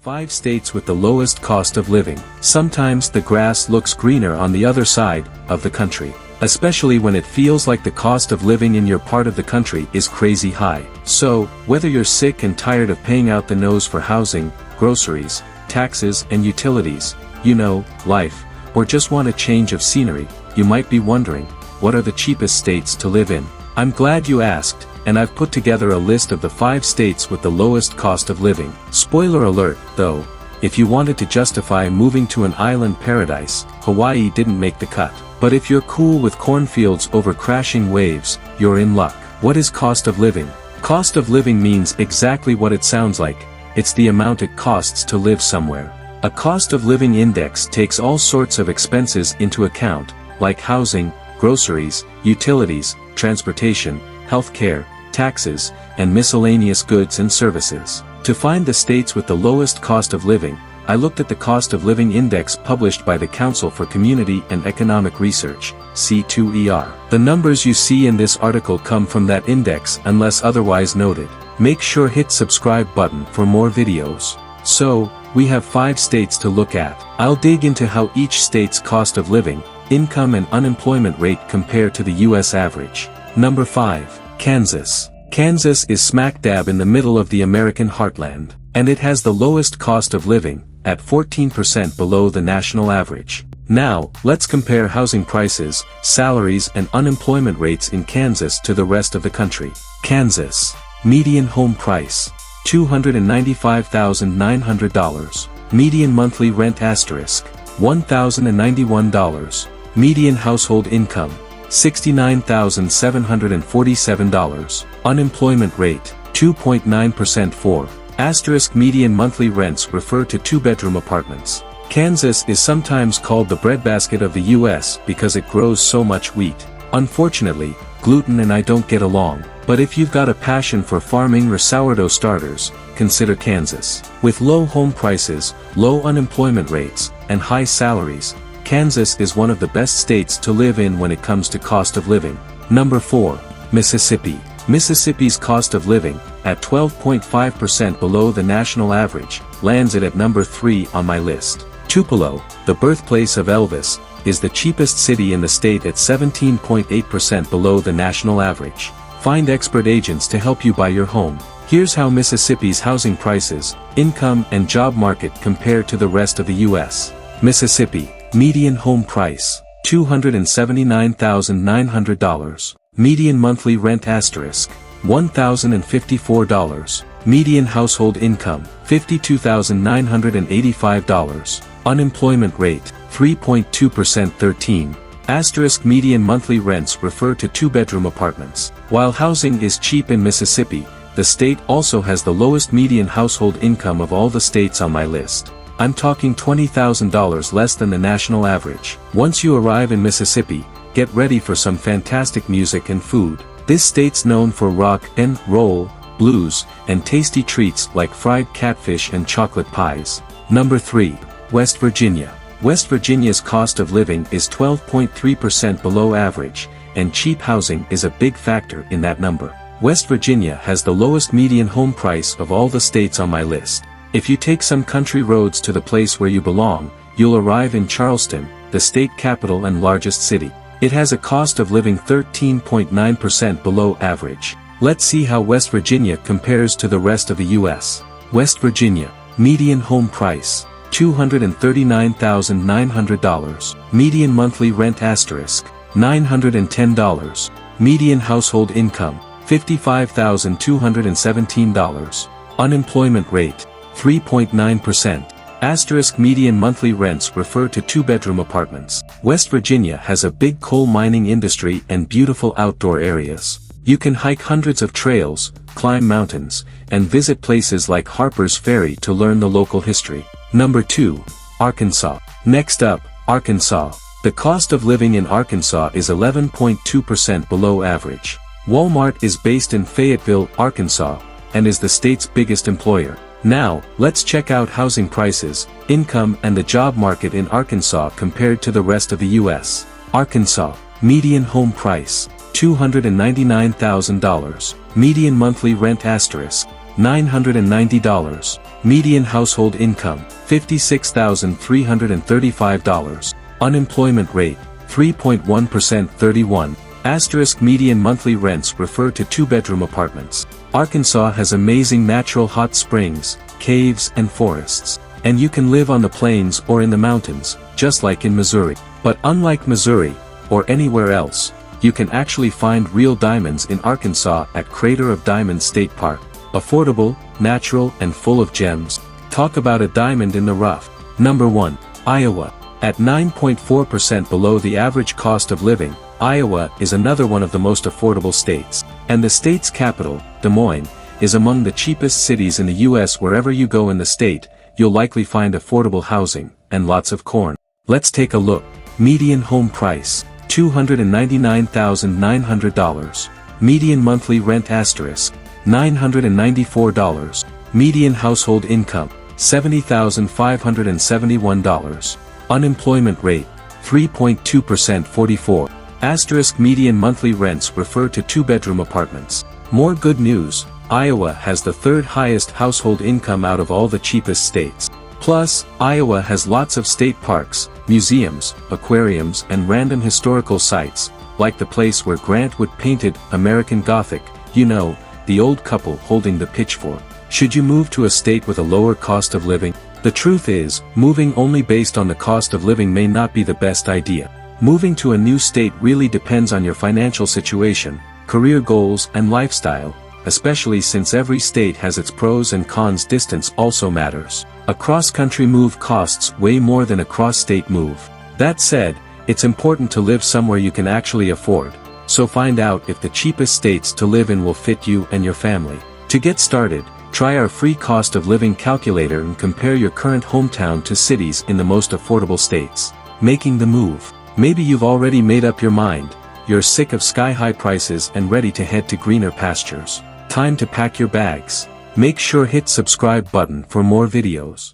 5 states with the lowest cost of living. Sometimes the grass looks greener on the other side of the country, especially when it feels like the cost of living in your part of the country is crazy high. So, whether you're sick and tired of paying out the nose for housing, groceries, taxes and utilities, life, or just want a change of scenery, you might be wondering, what are the cheapest states to live in? I'm glad you asked, and I've put together a list of the 5 states with the lowest cost of living. Spoiler alert, though, if you wanted to justify moving to an island paradise, Hawaii didn't make the cut. But if you're cool with cornfields over crashing waves, you're in luck. What is cost of living? Cost of living means exactly what it sounds like. It's the amount it costs to live somewhere. A cost of living index takes all sorts of expenses into account, like housing, groceries, utilities, transportation, healthcare, taxes, and miscellaneous goods and services. To find the states with the lowest cost of living, I looked at the Cost of Living Index published by the Council for Community and Economic Research, C2ER. The numbers you see in this article come from that index unless otherwise noted. Make sure hit subscribe button for more videos. So, we have 5 states to look at. I'll dig into how each state's cost of living, income and unemployment rate compare to the US average. Number 5. Kansas. Kansas is smack dab in the middle of the American heartland, and it has the lowest cost of living, at 14% below the national average. Now, let's compare housing prices, salaries and unemployment rates in Kansas to the rest of the country. Kansas. Median home price. $295,900. Median monthly rent asterisk. $1,091. Median household income. $69,747. Unemployment rate, 2.9%. 4. Asterisk median monthly rents refer to 2-bedroom apartments. Kansas is sometimes called the breadbasket of the US because it grows so much wheat. Unfortunately, gluten and I don't get along, but if you've got a passion for farming or sourdough starters, consider Kansas. With low home prices, low unemployment rates, and high salaries, Kansas is one of the best states to live in when it comes to cost of living. Number 4. Mississippi. Mississippi's cost of living, at 12.5% below the national average, lands it at number 3 on my list. Tupelo, the birthplace of Elvis, is the cheapest city in the state at 17.8% below the national average. Find expert agents to help you buy your home. Here's how Mississippi's housing prices, income and job market compare to the rest of the US. Mississippi. Median home price, $279,900. Median monthly rent asterisk, $1,054. Median household income, $52,985. Unemployment rate, 3.2%. 13. Asterisk median monthly rents refer to 2-bedroom apartments. While housing is cheap in Mississippi, the state also has the lowest median household income of all the states on my list. I'm talking $20,000 less than the national average. Once you arrive in Mississippi, get ready for some fantastic music and food. This state's known for rock and roll, blues, and tasty treats like fried catfish and chocolate pies. Number 3. West Virginia. West Virginia's cost of living is 12.3% below average, and cheap housing is a big factor in that number. West Virginia has the lowest median home price of all the states on my list. If you take some country roads to the place where you belong, you'll arrive in Charleston, the state capital and largest city. It has a cost of living 13.9% below average. Let's see how West Virginia compares to the rest of the US. West Virginia. Median home price, $239,900. Median monthly rent asterisk, $910. Median household income, $55,217. Unemployment rate, 3.9%. Asterisk median monthly rents refer to 2-bedroom apartments. West Virginia has a big coal mining industry and beautiful outdoor areas. You can hike hundreds of trails, climb mountains, and visit places like Harper's Ferry to learn the local history. Number 2. Arkansas. Next up, Arkansas. The cost of living in Arkansas is 11.2% below average. Walmart is based in Fayetteville, Arkansas, and is the state's biggest employer. Now, let's check out housing prices, income and the job market in Arkansas compared to the rest of the US. Arkansas. Median home price, $299,000. Median monthly rent asterisk, $990. Median household income, $56,335. Unemployment rate, 3.1%. 31. Median monthly rents refer to two-bedroom apartments. Arkansas has amazing natural hot springs, caves and forests. And you can live on the plains or in the mountains, just like in Missouri. But unlike Missouri, or anywhere else, you can actually find real diamonds in Arkansas at Crater of Diamonds State Park. Affordable, natural and full of gems. Talk about a diamond in the rough. Number 1. Iowa. At 9.4% below the average cost of living, Iowa is another one of the most affordable states. And the state's capital, Des Moines, is among the cheapest cities in the US. Wherever you go in the state, you'll likely find affordable housing, and lots of corn. Let's take a look. Median home price, $299,900. Median monthly rent $994. Median household income, $70,571. Unemployment rate, 3.2%. 44. Median monthly rents refer to two-bedroom apartments. More good news, Iowa has the third highest household income out of all the cheapest states. Plus, Iowa has lots of state parks, museums, aquariums and random historical sites, like the place where Grant Wood painted American Gothic, you know, the old couple holding the pitchfork. Should you move to a state with a lower cost of living? The truth is, moving only based on the cost of living may not be the best idea. Moving to a new state really depends on your financial situation, career goals and lifestyle, especially since every state has its pros and cons. Distance also matters. A cross-country move costs way more than a cross-state move. That said, it's important to live somewhere you can actually afford, so find out if the cheapest states to live in will fit you and your family. To get started, try our free cost of living calculator and compare your current hometown to cities in the most affordable states. Making the move. Maybe you've already made up your mind, you're sick of sky-high prices and ready to head to greener pastures. Time to pack your bags. Make sure hit subscribe button for more videos.